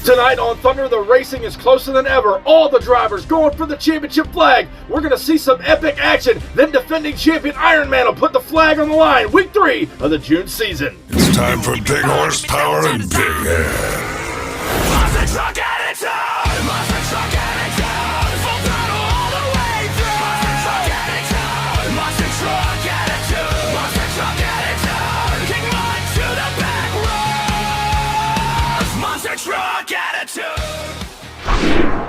Tonight on Thunder, the racing is closer than ever. All the drivers going for the championship flag. We're going to see some epic action. Then defending champion Ironman will put the flag on the line. Week 3 of the June season. It's time for big horsepower and big hair. Monster truck attitude! Monster truck attitude! Full throttle all the way through! Monster truck attitude! Monster truck attitude! Kick mud to the back rows! Monster truck attitude!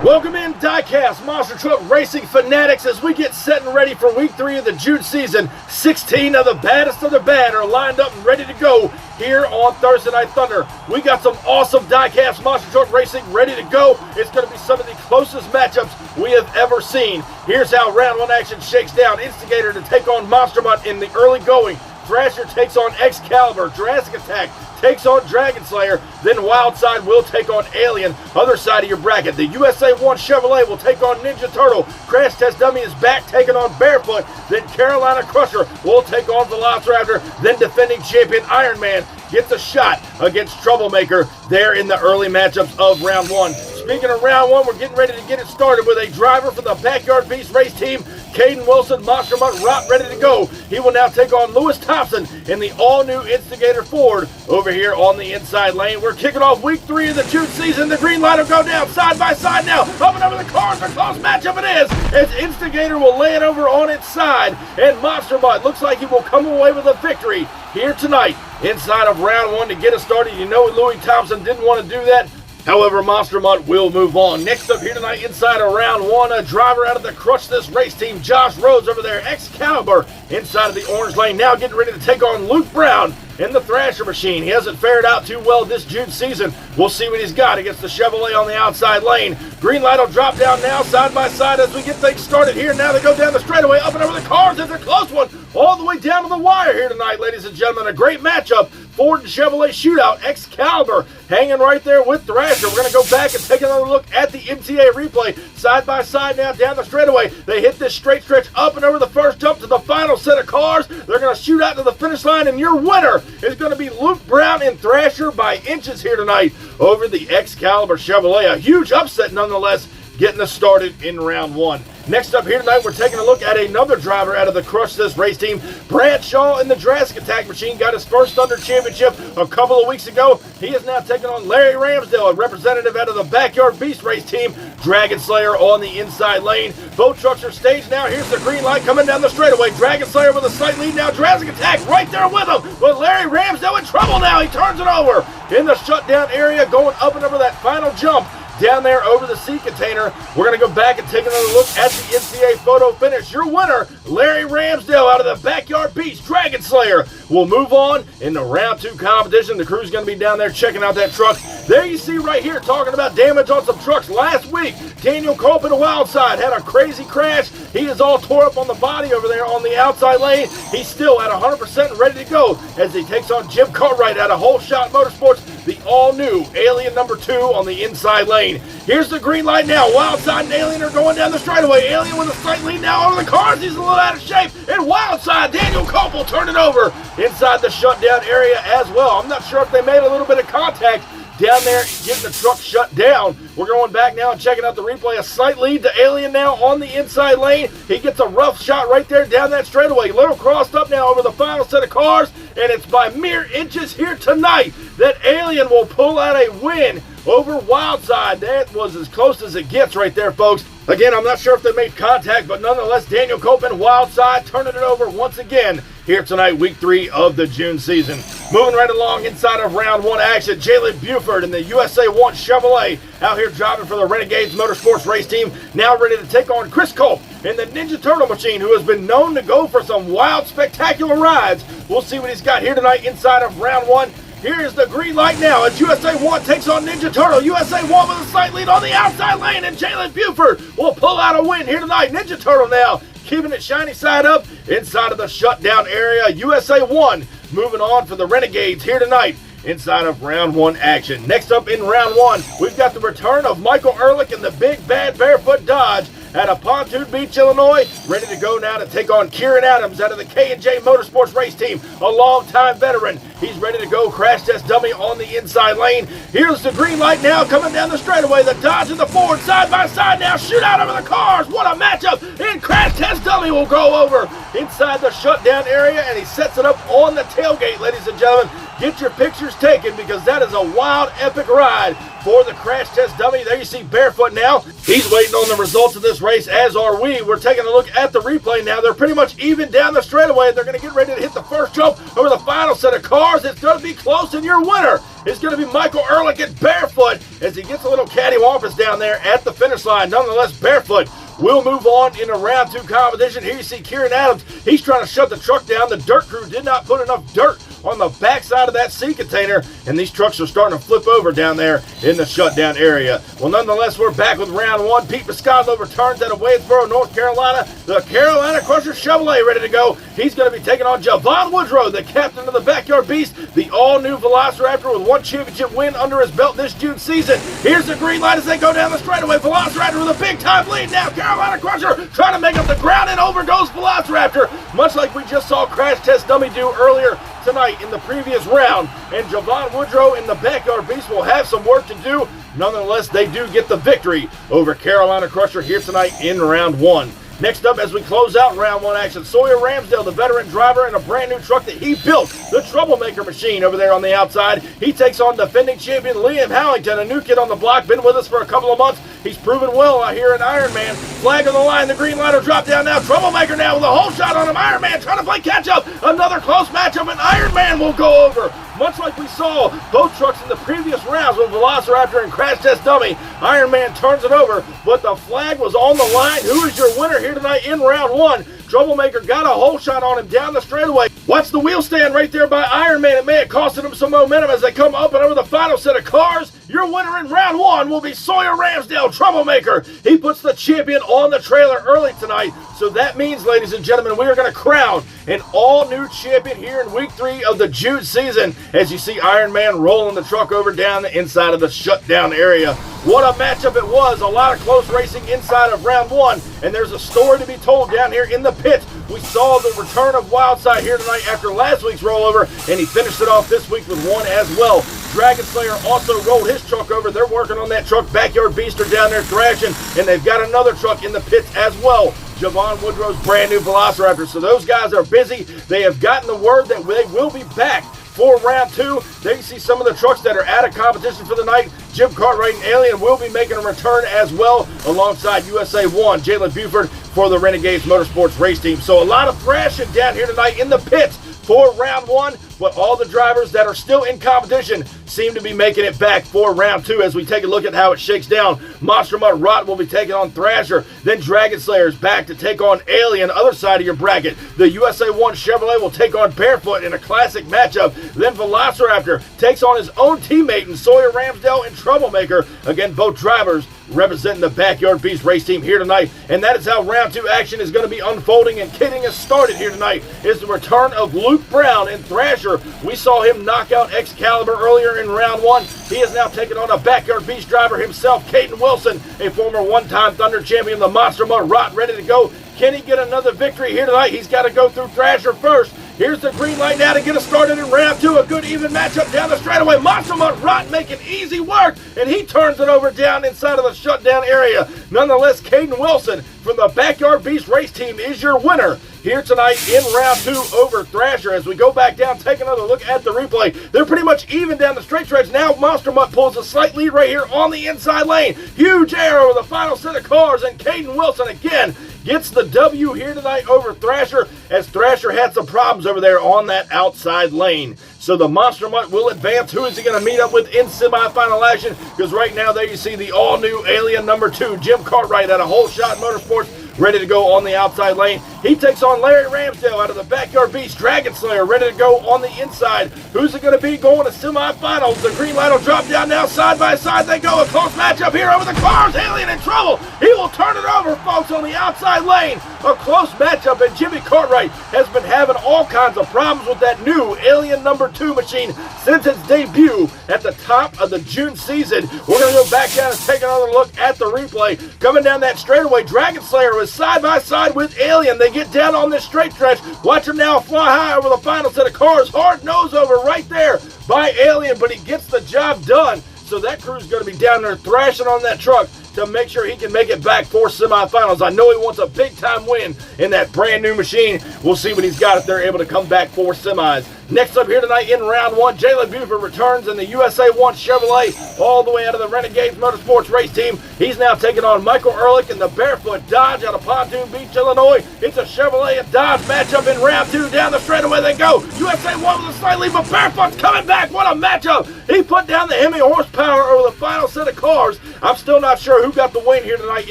Welcome in, Diecast, Monster Truck Racing fanatics, as we get set and ready for Week 3 of the June season. 16 of the baddest of the bad are lined up and ready to go here on Thursday Night Thunder. We got some awesome Diecast Monster Truck Racing ready to go. It's going to be some of the closest matchups we have ever seen. Here's how round 1 action shakes down. Instigator to take on Monster Mutt in the early going. Thrasher takes on 𝐬𝐿𝐫𝐷. Jurassic Attack takes on Dragon Slayer. Then Wildside will take on Alien. Other side of your bracket, the USA 1 Chevrolet will take on Ninja Turtle. Crash Test Dummy is back taking on Barefoot. Then Carolina Crusher will take on Velociraptor. Then defending champion Ironman gets a shot against Troublemaker there in the early matchups of round 1. Speaking of round 1, we're getting ready to get it started with a driver for the Backyard Beast race team. Caden Wilson, Monster Mutt Rock, ready to go. He will now take on Lewis Thompson in the all-new Instigator Ford over here on the inside lane. We're kicking off Week 3 of the June season. The green light will go down side by side now. Up and over the cars. A close matchup it is, as Instigator will lay it over on its side. And Monster Mutt looks like he will come away with a victory here tonight inside of round 1 to get us started. You know Louis Thompson didn't want to do that. However, Monster Mutt will move on. Next up here tonight inside of round 1, a driver out of the Crush This race team, Josh Rhodes over there, 𝐬𝐿𝐫𝐷 inside of the orange lane, now getting ready to take on Luke Brown in the Thrasher machine. He hasn't fared out too well this June season. We'll see what he's got against the Chevrolet on the outside lane. Green light will drop down now side by side as we get things started here. Now they go down the straightaway, up and over the cars. It's a close one all the way down to the wire here tonight, ladies and gentlemen. A great matchup. Ford and Chevrolet shootout. 𝐬𝐿𝐫𝐷 hanging right there with Thrasher. We're going to go back and take another look at the MTA replay. Side by side now down the straightaway. They hit this straight stretch up and over the first jump to the final set of cars. They're going to shoot out to the finish line, and your winner is going to be Luke Brown and Thrasher by inches here tonight over the 𝐬𝐿𝐫𝐷 Chevrolet. A huge upset nonetheless, getting us started in round 1. Next up here tonight, we're taking a look at another driver out of the Crush This race team. Bradshaw in the Jurassic Attack machine got his first Thunder championship a couple of weeks ago. He is now taking on Larry Ramsdale, a representative out of the Backyard Beast race team. Dragon Slayer on the inside lane. Both trucks are staged now. Here's the green light coming down the straightaway. Dragon Slayer with a slight lead now. Jurassic Attack right there with him. But Larry Ramsdale in trouble now. He turns it over in the shutdown area, going up and over that final jump down there over the sea container. We're going to go back and take another look at the NCAA photo finish. Your winner, Larry Ramsdale out of the Backyard Beast Dragon Slayer, will move on in the round 2 competition. The crew's going to be down there checking out that truck. There you see right here, talking about damage on some trucks. Last week, Daniel Culp in the Wildside had a crazy crash. He is all tore up on the body over there on the outside lane. He's still at 100% ready to go as he takes on Jim Cartwright out of Whole Shot Motorsports, the all-new Alien number 2 on the inside lane. Here's the green light now. Wildside and Alien are going down the straightaway. Alien with a slight lead now over the cars. He's a little out of shape. And Wildside, Daniel Culp will turn it over inside the shutdown area as well. I'm not sure if they made a little bit of contact down there getting the truck shut down. We're going back now and checking out the replay. A slight lead to Alien now on the inside lane. He gets a rough shot right there down that straightaway. Little crossed up now over the final set of cars, and it's by mere inches here tonight that Alien will pull out a win over Wildside. That was as close as it gets right there, folks. Again, I'm not sure if they made contact, but nonetheless, Daniel Culp and Wildside turning it over once again here tonight, Week 3 of the June season. Moving right along inside of round 1 action, Jalen Buford in the USA 1 Chevrolet out here driving for the Renegades Motorsports race team, now ready to take on Chris Culp in the Ninja Turtle machine, who has been known to go for some wild, spectacular rides. We'll see what he's got here tonight inside of round 1. Here's the green light now as USA 1 takes on Ninja Turtle. USA 1 with a slight lead on the outside lane, and Jalen Buford will pull out a win here tonight. Ninja Turtle now keeping it shiny side up inside of the shutdown area. USA 1 moving on for the Renegades here tonight inside of round 1 action. Next up in round 1, we've got the return of Michael Ehrlich in the Big Bad Barefoot Dodge out of Pontoon Beach, Illinois, ready to go now to take on Kieran Adams out of the K&J Motorsports race team, a longtime veteran He's ready to go. Crash test dummy on the inside lane. Here's the green light now coming down the straightaway. The Dodge and the Ford side by side now. Shoot out over the cars. What a matchup. And crash test dummy will go over inside the shutdown area, and he sets it up on the tailgate, ladies and gentlemen. Get your pictures taken because that is a wild, epic ride for the crash test dummy. There you see Barefoot now. He's waiting on the results of this race, as are we. We're taking a look at the replay now. They're pretty much even down the straightaway. They're going to get ready to hit the first jump over the final set of cars. It's going to be close, and your winner is going to be Michael Ehrlich at Barefoot as he gets a little cattywampus down there at the finish line. Nonetheless, Barefoot will move on into round 2 competition. Here you see Kieran Adams. He's trying to shut the truck down. The dirt crew did not put enough dirt on the backside of that sea container, and these trucks are starting to flip over down there in the shutdown area. Well, nonetheless, we're back with round 1. Pete Piscotlo returns out of Wadesboro, North Carolina. The Carolina Crusher Chevrolet ready to go. He's going to be taking on Javon Woodrow, the captain of the Backyard Beast, the all-new Velociraptor with 1 championship win under his belt this June season. Here's the green light as they go down the straightaway. Velociraptor with a big-time lead now. Carolina Crusher trying to make up the ground, and over goes Velociraptor, much like we just saw Crash Test Dummy do earlier tonight in the previous round. And Javon Woodrow in the Backyard Beast will have some work to do. Nonetheless, they do get the victory over Carolina Crusher here tonight in round 1. Next up, as we close out round 1 action, Sawyer Ramsdale, the veteran driver in a brand new truck that he built, the Troublemaker machine over there on the outside. He takes on defending champion Liam Howington, a new kid on the block, been with us for a couple of months. He's proven well out here in Ironman. Flag on the line, the green light will drop down now. Troublemaker now with a whole shot on him. Ironman trying to play catch up. Another close matchup, and Ironman will go over. Much like we saw both trucks in the previous rounds with Velociraptor and Crash Test Dummy, Ironman turns it over, but the flag was on the line. Who is your winner here tonight in round 1? Troublemaker got a whole shot on him down the straightaway. Watch the wheel stand right there by Ironman. It may have costed him some momentum as they come up and over the final set of cars. Your winner in round 1 will be Sawyer Ramsdale, Troublemaker. He puts the champion on the trailer early tonight. So that means, ladies and gentlemen, we are going to crown an all-new champion here in week 3 of the June season as you see Ironman rolling the truck over down the inside of the shutdown area. What a matchup it was. A lot of close racing inside of round 1, and there's a story to be told down here in the pit. We saw the return of Wildside here tonight after last week's rollover, and he finished it off this week with 1 as well. Dragon Slayer also rolled his truck over. They're working on that truck. Backyard Beast are down there thrashing, and they've got another truck in the pits as well. Javon Woodrow's brand new Velociraptor. So those guys are busy. They have gotten the word that they will be back for round 2. There you see some of the trucks that are out of competition for the night. Jim Cartwright and Alien will be making a return as well, alongside USA 1, Jalen Buford for the Renegades Motorsports race team. So a lot of thrashing down here tonight in the pits for round 1, but all the drivers that are still in competition seem to be making it back for round 2 as we take a look at how it shakes down. Monster Mutt Rot will be taking on Thrasher. Then Dragon Slayer's back to take on Alien, other side of your bracket. The USA 1 Chevrolet will take on Barefoot in a classic matchup. Then Velociraptor takes on his own teammate in Sawyer Ramsdale and Troublemaker. Again, both drivers representing the Backyard Beast race team here tonight. And that is how round 2 action is going to be unfolding and getting us started here tonight. Is the return of Luke Brown and Thrasher. We saw him knock out Excalibur earlier in round 1. He is now taking on a Backyard Beast driver himself, Caden Wilson, a former one-time Thunder champion, the Monster Mutt Rot, ready to go. Can he get another victory here tonight? He's got to go through Thrasher first. Here's the green light now to get us started in round 2. A good even matchup down the straightaway. Monster Mutt Rot making easy work, and he turns it over down inside of the shutdown area. Nonetheless, Caden Wilson from the Backyard Beast race team is your winner here tonight in round 2 over Thrasher. As we go back down, take another look at the replay. They're pretty much even down the straight stretch. Now Monster Mutt pulls a slight lead right here on the inside lane. Huge air over the final set of cars, and Caden Wilson again gets the W here tonight over Thrasher, as Thrasher had some problems over there on that outside lane. So the Monster Mutt will advance. Who is he going to meet up with in semifinal action? Because right now there you see the all-new Alien number 2, Jim Cartwright, at a whole shot Motorsports, ready to go on the outside lane. He takes on Larry Ramsdale out of the Backyard Beast, Dragon Slayer, ready to go on the inside. Who's it going to be going to semifinals? The green light will drop down now. Side by side they go. A close matchup here over the cars. Alien in trouble. He will turn it over, folks, on the outside lane. A close matchup, and Jimmy Cartwright has been having all kinds of problems with that new Alien number 2 machine since its debut at the top of the June season. We're going to go back down and take another look at the replay. Coming down that straightaway, Dragon Slayer Woodrow is side by side with 𝐬𝐮. They get down on this straight stretch. Watch him now fly high over the final set of cars. Hard nose over right there by 𝐬𝐮, but he gets the job done. So that crew's going to be down there thrashing on that truck to make sure he can make it back for semifinals. I know he wants a big-time win in that brand-new machine. We'll see what he's got if they're able to come back for semis. Next up here tonight in round one, J.L. Buford returns in the USA 1 Chevrolet all the way out of the Renegades Motorsports race team. He's now taking on Michael Ehrlich in the Barefoot Dodge out of Pontoon Beach, Illinois. It's a Chevrolet and Dodge matchup in round two. Down the straightaway they go. USA 1 with a slight lead, but Barefoot's coming back. What a matchup. He put down the Hemi horsepower over the final set of cars. I'm still not sure who got the win here tonight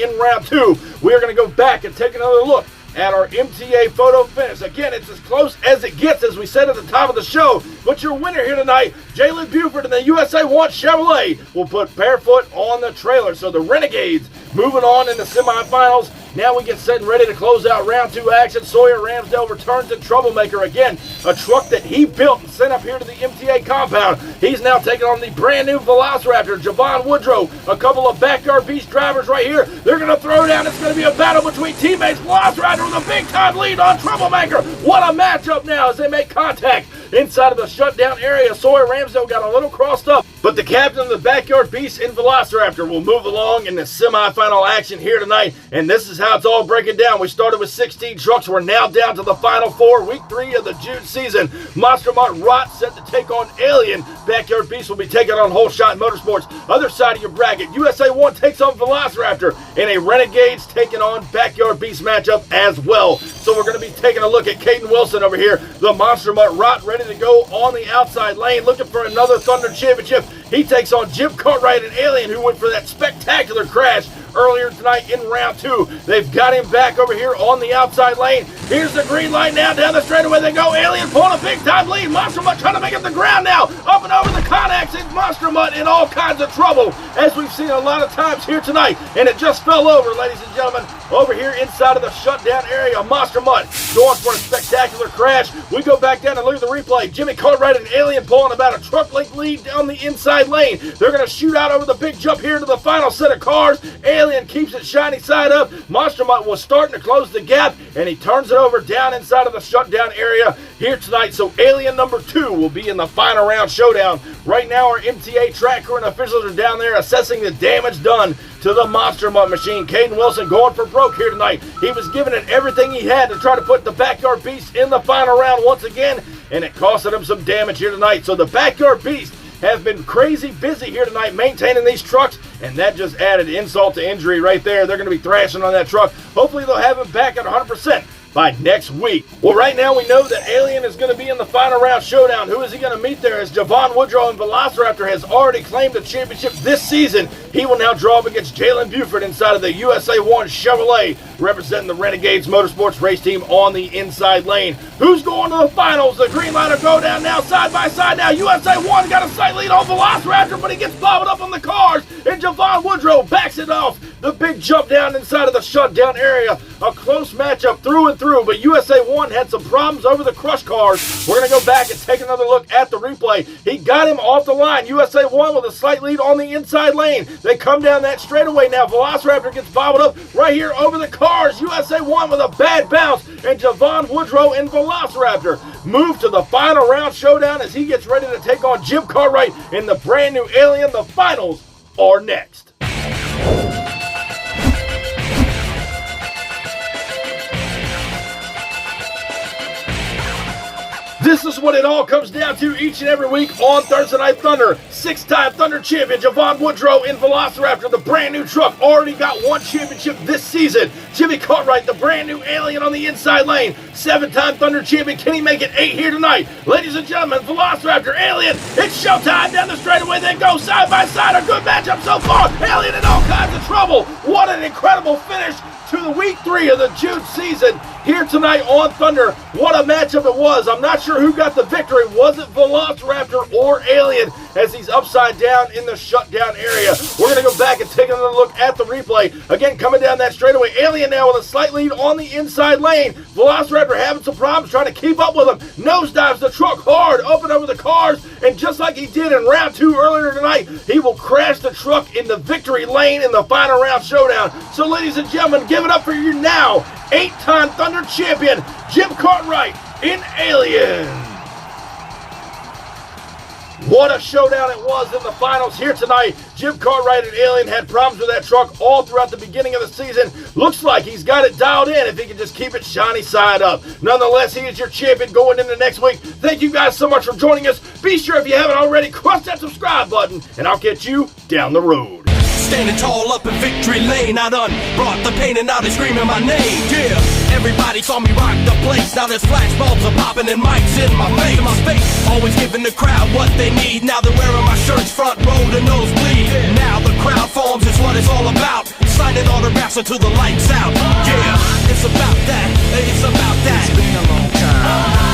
in round two. We're going to go back and take another look at our MTA photo finish. Again, it's as close as it gets, as we said at the top of the show. But your winner here tonight, J.L. Buford in the USA 1 Chevrolet, will put Barefoot on the trailer. So the Renegades moving on in the semifinals. Now we get set and ready to close out round two action. Sawyer Ramsdale returns in Troublemaker again, a truck that he built and sent up here to the MTA compound. He's now taking on the brand new Velociraptor, Javon Woodrow. A couple of backyard beast drivers right here. They're going to throw down. It's going to be a battle between teammates. Velociraptor with a big time lead on Troublemaker. What a matchup now as they make contact inside of the shutdown area. Sawyer Ramsdale got a little crossed up, but the captain of the backyard beast in Velociraptor will move along in the semifinal action here tonight. And this is how it's all breaking down. We started with 16 trucks. We're now down to the final four. Week 3 of the June season. Monster Mutt Rot set to take on 𝐬𝐮. Backyard Beast will be taking on Whole Shot Motorsports. Other side of your bracket, USA 1 takes on Velociraptor, and a Renegades taking on Backyard Beast matchup as well. So we're going to be taking a look at Caden Wilson over here. The Monster Mutt Rot ready to go on the outside lane, looking for another Thunder Championship. He takes on Jim Cartwright and 𝐬𝐮, who went for that spectacular crash earlier tonight in round two. They've got him back over here on the outside lane. Here's the green light now. Down the straightaway they go. 𝐬𝐮 pulling a big time lead. Monster Mutt trying to make up the ground now. Up and over the Connex. It's Monster Mutt in all kinds of trouble, as we've seen a lot of times here tonight. And it just fell over, ladies and gentlemen, over here inside of the shutdown area. Monster Mutt going for a spectacular crash. We go back down and look at the replay. Jimmy Cartwright and 𝐬𝐮 pulling about a truck length lead down the inside lane. They're going to shoot out over the big jump here to the final set of cars. 𝐬𝐮 keeps it shiny side up. Monster Mutt was starting to close the gap, and he turns it over down inside of the shutdown area here tonight. So 𝐬𝐮 number 2 will be in the final round showdown. Right now our MTA track crew and officials are down there assessing the damage done to the Monster Mutt machine. Caden Wilson going for broke here tonight. He was giving it everything he had to try to put the Backyard Beast in the final round once again, and it costed him some damage here tonight. So the Backyard Beast have been crazy busy here tonight maintaining these trucks, and that just added insult to injury right there. They're going to be thrashing on that truck. Hopefully they'll have him back at 100% by next week. Well, right now we know that 𝐬𝐮 is going to be in the final round showdown. Who is he going to meet there? As Javon Woodrow and Velociraptor has already claimed the championship this season, he will now draw up against J.L. Buford inside of the USA 1 Chevrolet, representing the Renegades Motorsports race team on the inside lane. Who's going to the finals? The green line will go down now side by side now. USA 1 got a slight lead on Velociraptor, but he gets bobbled up on the cars, and Javon Woodrow backs it off. The big jump down inside of the shutdown area. A close matchup through and through, but USA 1 had some problems over the crush cars. We're going to go back and take another look at the replay. He got him off the line. USA 1 with a slight lead on the inside lane. They come down that straightaway now. Velociraptor gets bobbled up right here over the cars. USA 1 with a bad bounce, and Javon Woodrow and Velociraptor move to the final round showdown as he gets ready to take on Jim Cartwright in the brand new 𝐬𝐮. The finals are next. This is what it all comes down to each and every week on Thursday Night Thunder. 6-time Thunder champion Javon Woodrow in Velociraptor, the brand new truck, already got one championship this season. Jimmy Cartwright, the brand new 𝐬𝐮 on the inside lane. 7-time Thunder champion. Can he make it 8 here tonight? Ladies and gentlemen, Velociraptor, 𝐬𝐮, it's showtime. Down the straightaway they go side by side. A good matchup so far. 𝐬𝐮 in all kinds of trouble. What an incredible finish to the week 3 of the June season here tonight on Thunder. What a matchup it was. I'm not sure who got the victory. Was it Velociraptor or 𝐬𝐮 as he's upside down in the shutdown area? We're going to go back and take another look at the replay. replay. Again, coming down that straightaway. Alien now with a slight lead on the inside lane. Velociraptor having some problems trying to keep up with him. Nosedives the truck hard up and over the cars, and just like he did in round 2 earlier tonight, he will crash the truck in the victory lane in the final round showdown. So ladies and gentlemen, give it up for your now 8-time Thunder champion, Jim Cartwright in Alien. What a showdown it was in the finals here tonight. Jim Cartwright and Alien had problems with that truck all throughout the beginning of the season. Looks like he's got it dialed in if he can just keep it shiny side up. Nonetheless, he is your champion going into next week. Thank you guys so much for joining us. Be sure, if you haven't already, crush that subscribe button, and I'll catch you down the road. Standing tall up in victory lane, I done brought the pain and now they screaming my name. Yeah, everybody saw me rock the place. Now there's flashbulbs are popping and mics in my face. Always giving the crowd what they need. Now they're wearing my shirts front row to nosebleed. Now the crowd forms is what it's all about. Signing autographs until the lights out. Yeah, it's about that. It's about that. It's been a long time.